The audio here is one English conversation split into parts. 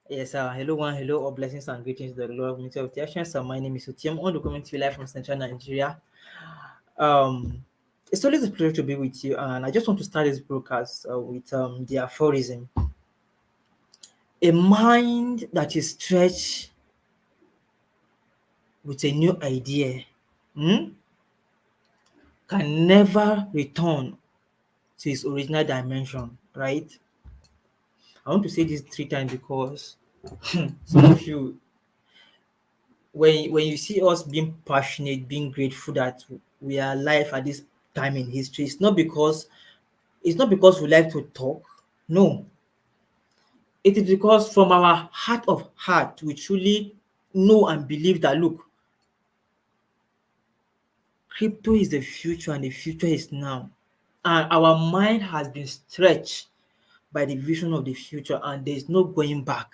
Yes, hello one, hello, all blessings and greetings to the Lord community of Theations. My name is Utiam on the community live from Central Nigeria. Um, it's always a pleasure to be with you, and I just want to start this broadcast with the aphorism: a mind that is stretched with a new idea hmm, can never return to its original dimension. Right? I want to say this 3 times because some of you when you see us being passionate, being grateful that we are alive at this time in history, it's not because we like to talk. No, it is because from our heart of heart we truly know and believe that look, crypto is the future and the future is now. And our mind has been stretched by the vision of the future and there's no going back.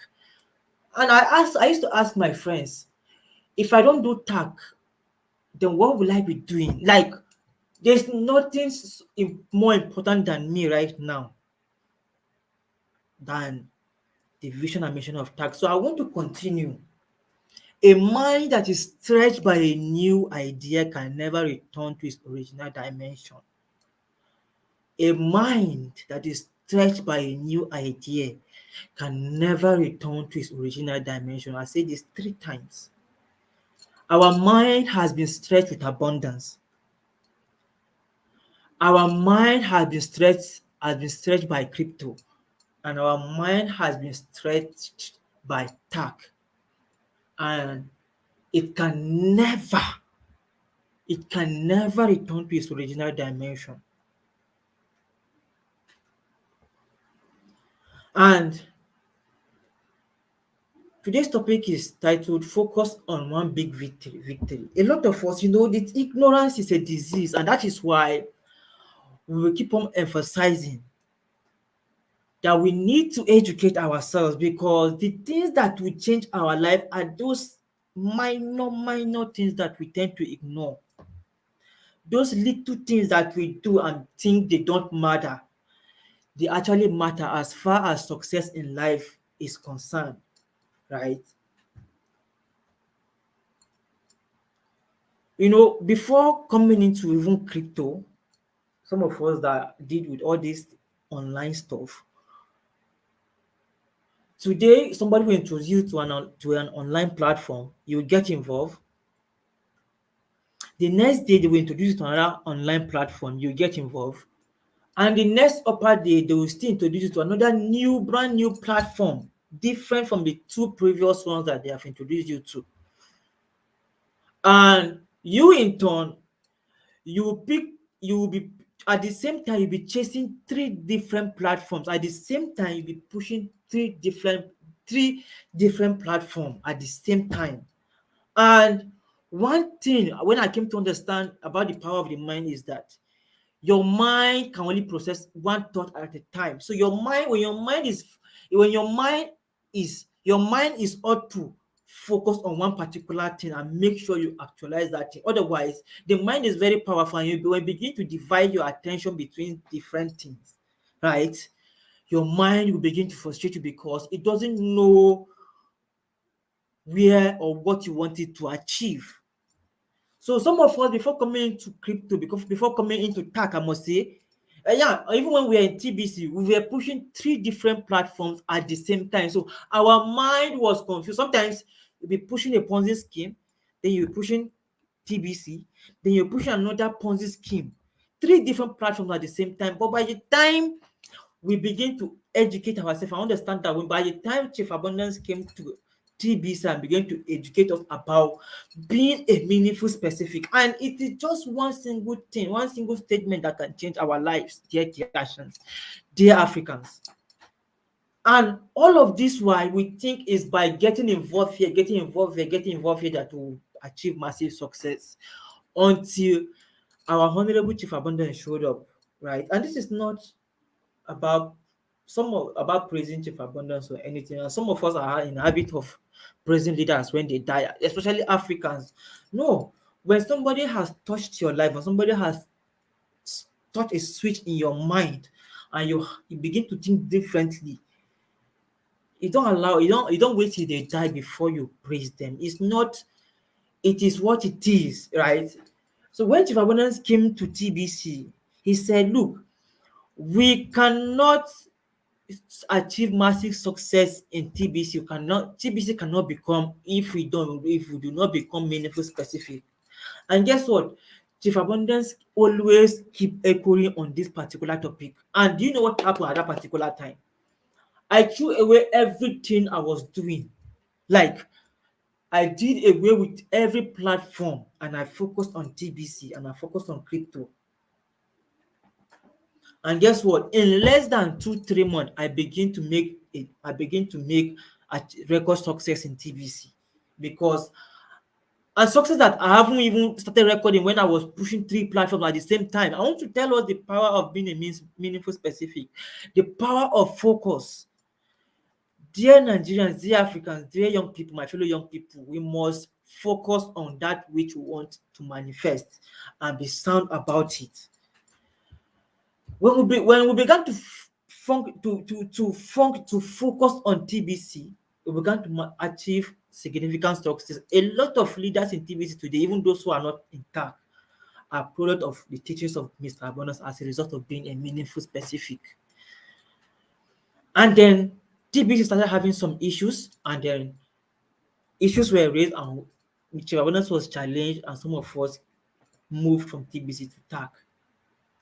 And I used to ask my friends, if I don't do tech, then what will I be doing? Like, there's nothing more important than me right now than the vision and mission of tax. So I want to continue. A mind that is stretched by a new idea can never return to its original dimension. A mind that is stretched by a new idea can never return to its original dimension. I say this 3 times. Our mind has been stretched with abundance. Our mind has been stretched by crypto, and our mind has been stretched by tack, and it can never return to its original dimension. And today's topic is titled Focus on One Big Victory. A lot of us, that ignorance is a disease, and that is why we will keep on emphasizing that we need to educate ourselves, because the things that will change our life are those minor things that we tend to ignore. Those little things that we do and think they don't matter, they actually matter as far as success in life is concerned, right? Before coming into even crypto, some of us that did with all this online stuff, today somebody will introduce you to an online platform, you will get involved. The next day they will introduce you to another online platform, you get involved. And the next upper day, they will still introduce you to another brand new platform, different from the 2 previous ones that they have introduced you to. And you, in turn, you will be at the same time, you'll be chasing 3 different platforms. At the same time, you'll be pushing three different platforms at the same time. And one thing, when I came to understand about the power of the mind, is that your mind can only process one thought at a time. So your mind is ought to focus on one particular thing and make sure you actualize that thing. Otherwise, the mind is very powerful and you will begin to divide your attention between different things, right? Your mind will begin to frustrate you because it doesn't know where or what you want it to achieve. So some of us, before coming into crypto, because before coming into tech, I must say, yeah, even when we were in TBC, we were pushing 3 different platforms at the same time. So our mind was confused. Sometimes you'll be pushing a Ponzi scheme, then you're pushing TBC, then you're pushing another Ponzi scheme. 3 different platforms at the same time. But by the time we begin to educate ourselves and understand that, when by the time Chief Abundance came to TBC and began to educate us about being a meaningful specific, and it is just one single thing, one single statement that can change our lives, dear Asians, dear Africans. And all of this, why we think, is by getting involved here, that will achieve massive success, until our honorable Chief Abundance showed up, right? And this is not about about praising Chief Abundance or anything. And some of us are in the habit of praising leaders when they die, especially Africans. No, when somebody has touched your life, when somebody has touched a switch in your mind, and you begin to think differently, you don't wait till they die before you praise them. It's not, it is what it is, right? So when Chief Abundance came to TBC, he said, look, we cannot achieve massive success in TBC. TBC cannot become, if we do not become meaningful specific. And guess what? Chief Abundance always keep echoing on this particular topic. And do you know what happened at that particular time? I threw away everything I was doing. Like, I did away with every platform and I focused on TBC and I focused on crypto. And guess what? In less than 2-3 months, I begin to make a record success in TBC, because and success that I haven't even started recording when I was pushing 3 platforms at the same time. I want to tell us the power of being a meaningful specific, the power of focus. Dear Nigerians, dear Africans, dear young people, my fellow young people, we must focus on that which we want to manifest and be sound about it. When we began to focus on TBC, we began to achieve significant success. A lot of leaders in TBC today, even those who are not in TACC, are product of the teachings of Mr. Abundance as a result of being a meaningful specific. And then TBC started having some issues, and then issues were raised, and Mr. Abundance was challenged, and some of us moved from TBC to TACC.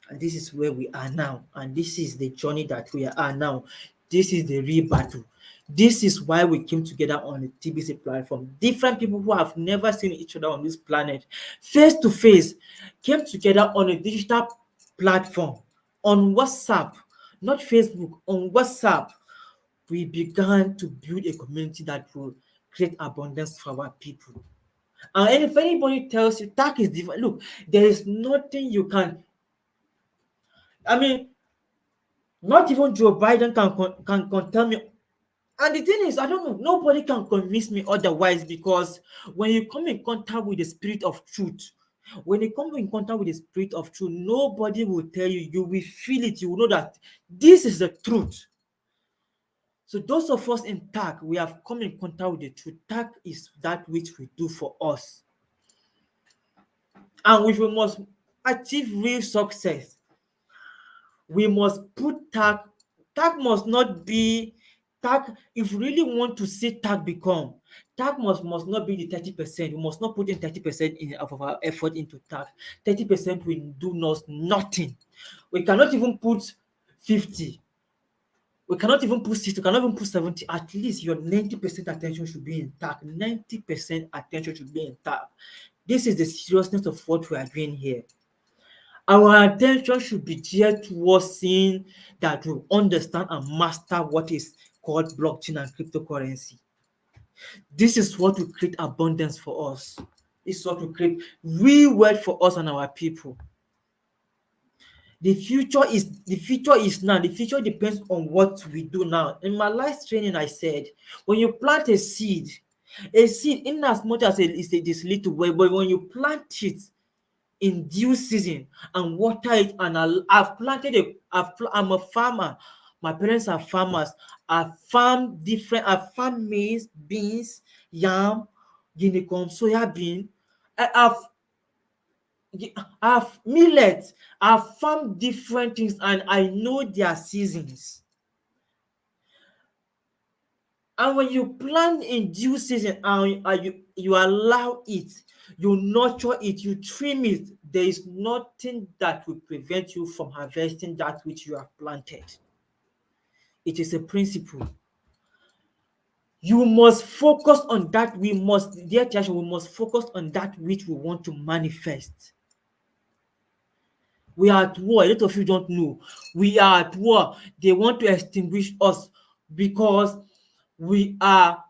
And this is where we are now, and this is the journey that we are now. This is the real battle. This is why we came together on the TBC platform. Different people who have never seen each other on this planet face to face came together on a digital platform, on WhatsApp, not Facebook, on WhatsApp. We began to build a community that will create abundance for our people. And if anybody tells you TACC is different, look, there is nothing you can. I mean, not even Joe Biden can tell me. And the thing is, I don't know, nobody can convince me otherwise, because when you come in contact with the spirit of truth, nobody will tell you. You will feel it. You will know that this is the truth. So those of us in TACC, we have come in contact with the truth. TACC is that which we do for us. And if we must achieve real success, we must put TACC. TACC must not be TACC. If we really want to see TACC become, TACC must not be the 30%. We must not put in 30% of our effort into TACC. 30% will do nothing. We cannot even put 50. We cannot even put 60. We cannot even put 70. At least your 90% attention should be in TACC. 90% attention should be in TACC. This is the seriousness of what we are doing here. Our attention should be geared towards seeing that we understand and master what is called blockchain and cryptocurrency. This is what will create abundance for us. This is what will create real wealth for us and our people. The future is now. The future depends on what we do now. In my last training, I said, when you plant a seed, in as much as it is little, but when you plant it in due season and water it, and I'm a farmer. My parents are farmers. I farm maize, beans, yam, guinea corn, soya bean. I have millet. I've farmed different things and I know their seasons. And when you plant in due season and you allow it, you nurture it, you trim it, there is nothing that will prevent you from harvesting that which you have planted. It is a principle. You must focus on that. Dear church, we must focus on that which we want to manifest. We are at war. A lot of you don't know. We are at war. They want to extinguish us because we are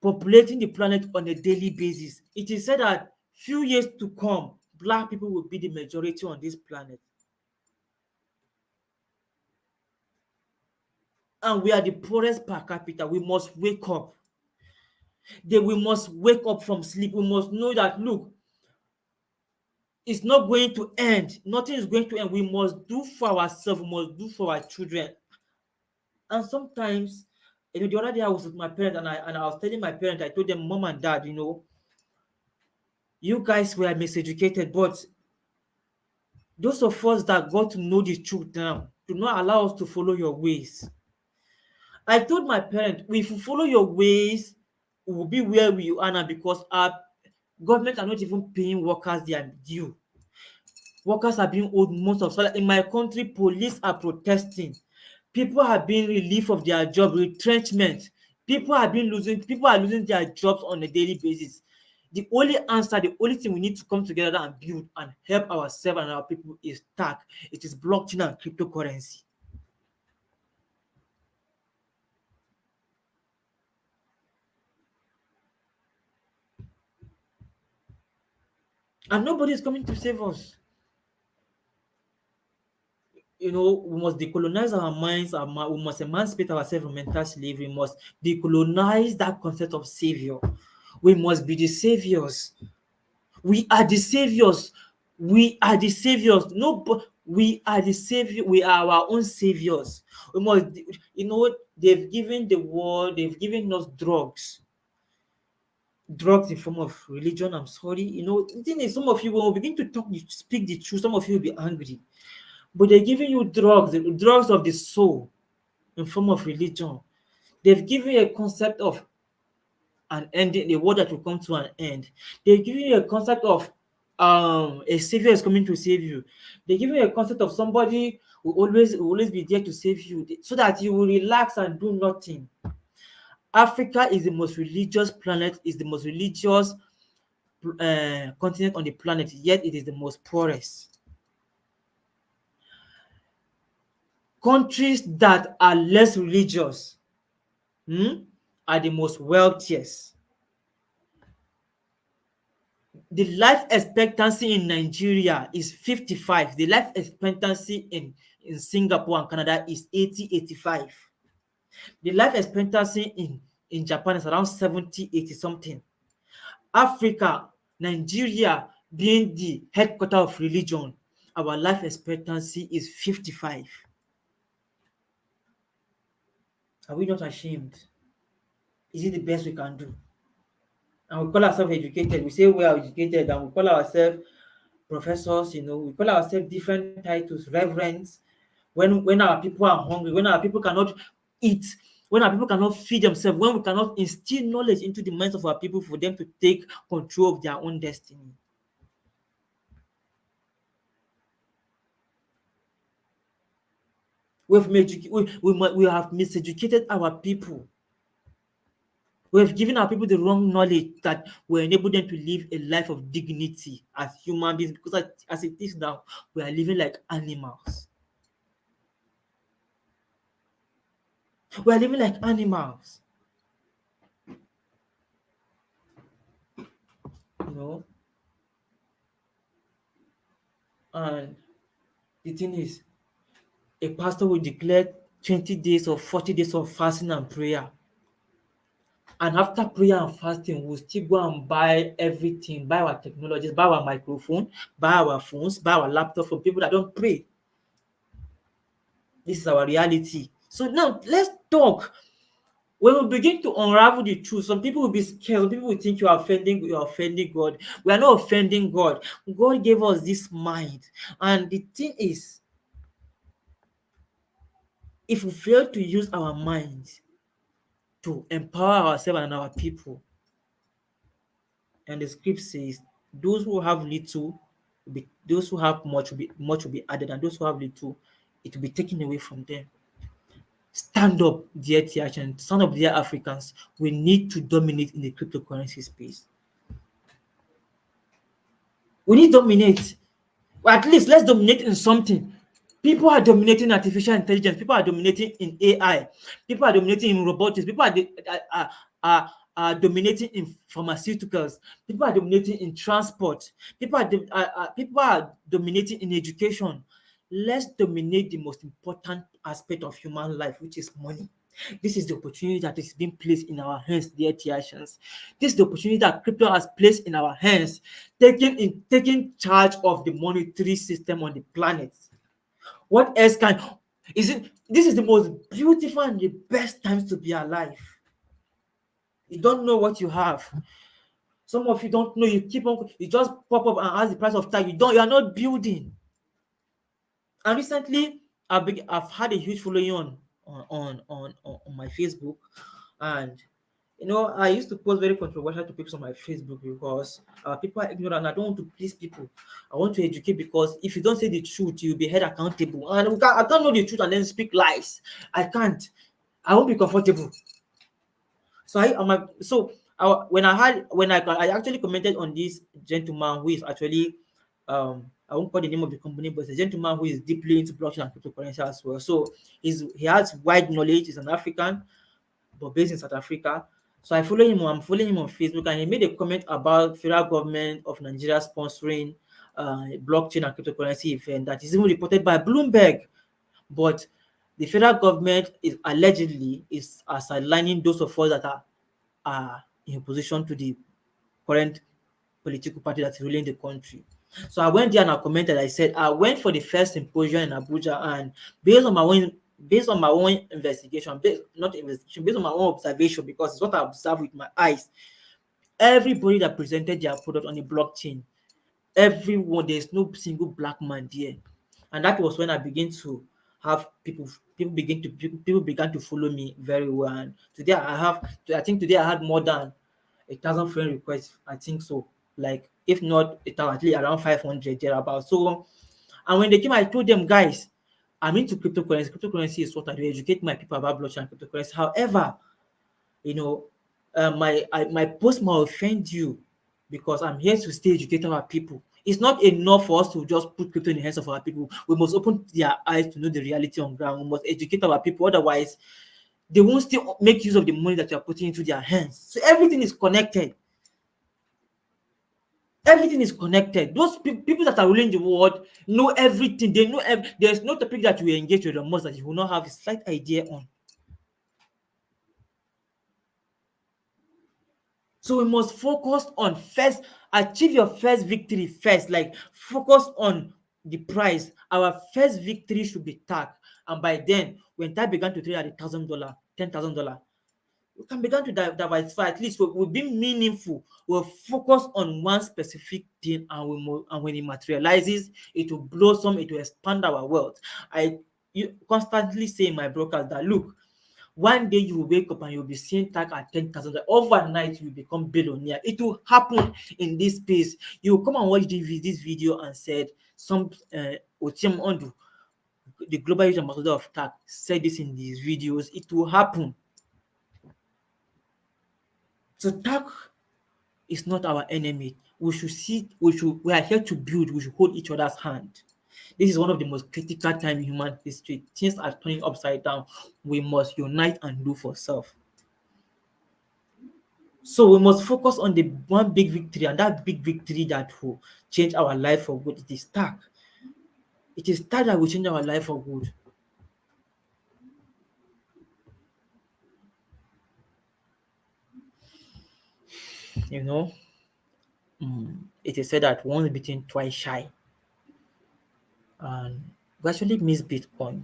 populating the planet on a daily basis. It is said that few years to come, Black people will be the majority on this planet. And we are the poorest per capita. We must wake up. We must wake up from sleep. We must know that, look, it's not going to end. Nothing is going to end. We must do for ourselves. We must do for our children. And sometimes The other day I was with my parents, and I was telling my parents, I told them, Mom and Dad, you guys were miseducated, but those of us that got to know the truth now do not allow us to follow your ways. I told my parents, if we follow your ways, we will be where we are now because our government are not even paying workers their due. Workers are being owed most of salary. In my country, police are protesting. People are being relieved of their job, retrenchment. People are losing their jobs on a daily basis. The only answer, the only thing we need to come together and build and help ourselves and our people is TACC. It is blockchain and cryptocurrency. And nobody is coming to save us. We must decolonize our minds. We must emancipate ourselves from mental slavery. We must decolonize that concept of savior. We must be the saviors. We are the saviors. We are the saviors. No, but we are the savior. We are our own saviors. We must, they've given the world, they've given us drugs in form of religion. I'm sorry. The thing is, some of you, when we begin to speak the truth, some of you will be angry. But they're giving you drugs, the drugs of the soul in form of religion. They've given you a concept of an ending, the world that will come to an end. They're giving you a concept of a savior is coming to save you. They're giving you a concept of somebody who will always be there to save you, so that you will relax and do nothing. Africa is the most religious planet, is the most religious continent on the planet, yet it is the most poorest. Countries that are less religious are the most wealthiest. The life expectancy in Nigeria is 55. The life expectancy in Singapore and Canada is 80, 85. The life expectancy in Japan is around 70, 80 something. Africa, Nigeria being the headquarter of religion, our life expectancy is 55. Are we not ashamed? Is it the best we can do? And we call ourselves educated. We say we are educated, and we call ourselves professors. We call ourselves different titles, reverends. When our people are hungry, when our people cannot eat, when our people cannot feed themselves, when we cannot instill knowledge into the minds of our people for them to take control of their own destiny. We have miseducated our people. We have given our people the wrong knowledge that will enable them to live a life of dignity as human beings, because as it is now, we are living like animals. We are living like animals. And the thing is, a pastor will declare 20 days or 40 days of fasting and prayer. And after prayer and fasting, we'll still go and buy everything, buy our technologies, buy our microphone, buy our phones, buy our laptop from people that don't pray. This is our reality. So now let's talk. When we begin to unravel the truth, some people will be scared. Some people will think you are offending God. We are not offending God. God gave us this mind. And the thing is, if we fail to use our minds to empower ourselves and our people, and the script says, those who have little, those who have much will be added, and those who have little, it will be taken away from them. Stand up, dear TH, and stand up, dear Africans. We need to dominate in the cryptocurrency space. We need to dominate. Or at least let's dominate in something. People are dominating artificial intelligence. People are dominating in AI. People are dominating in robotics. People are dominating in pharmaceuticals. People are dominating in transport. People are dominating in education. Let's dominate the most important aspect of human life, which is money. This is the opportunity that is being placed in our hands, dear Tiatians. This is the opportunity that crypto has placed in our hands, taking charge of the monetary system on the planet. What else can This is the most beautiful and the best times to be alive. You don't know what you have. Some of you don't know. You keep on. You just pop up and ask the price of tag. You are not building. And recently, I've had a huge following on my Facebook, and I used to post very controversial topics on my Facebook because people are ignorant. I don't want to please people. I want to educate, because if you don't say the truth, you'll be held accountable. And I can't know the truth and then speak lies. I can't. I won't be comfortable. So I actually commented on this gentleman who is actually, I won't call the name of the company, but it's a gentleman who is deeply into blockchain and cryptocurrency as well. So he has wide knowledge. He's an African but based in South Africa. So I'm following him on Facebook, and he made a comment about federal government of Nigeria sponsoring blockchain and cryptocurrency event that is even reported by Bloomberg. But the federal government is allegedly aligning those of us that are in opposition to the current political party that's ruling the country. So I went there and I commented. I said I went for the first symposium in Abuja, and based on my own investigation, based on my own observation, because it's what I observed with my eyes. Everybody that presented their product on the blockchain, everyone, there's no single black man there. And that was when I began to have people began to follow me very well. And I think today I had more than 1,000 friend requests. I think so. Like, if not 1,000, at least around 500 thereabout. So, and when they came, I told them, guys, I'm into cryptocurrency. Cryptocurrency is what I do. Educate my people about blockchain and cryptocurrency. However, you know, my post might offend you, because I'm here to stay educated our people. It's not enough for us to just put crypto in the hands of our people. We must open their eyes to know the reality on ground. We must educate our people. Otherwise, they won't still make use of the money that you are putting into their hands. So everything is connected. Everything is connected. Those people that are ruling the world know everything. They know there's no topic that you engage with the most that you will not have a slight idea on. So we must focus on first, achieve your first victory first. Like, focus on the price. Our first victory should be TACC. And by then, when TACC began to trade at $1,000, $10,000, we can begin to diversify. At least we'll be meaningful. We'll focus on one specific thing, and when it materializes, it will blossom, it will expand our wealth. You constantly say in my broadcast that, look, one day you will wake up and you'll be seeing tag at 10,000. Overnight, you become billionaire. It will happen in this space. You will come and watch this video and said, some Otium Ondo, the global user ambassador of tag, said this in these videos. It will happen. So tag is not our enemy. We are here to build. We should hold each other's hand. This is one of the most critical times in human history. Things are turning upside down. We must unite and do for self. So we must focus on the one big victory, and that big victory that will change our life for good. It is TACC. It is TACC that will change our life for good. You know, it is said that once bitten, twice shy. And we actually missed Bitcoin.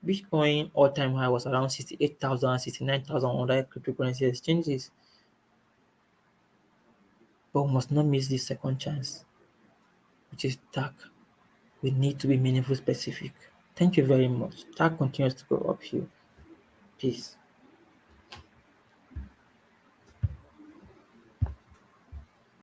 Bitcoin all-time high was around 68,000, 69,000 on other cryptocurrency exchanges. But we must not miss this second chance, which is TACC. We need to be meaningful specific. Thank you very much. TACC continues to go uphill. Peace.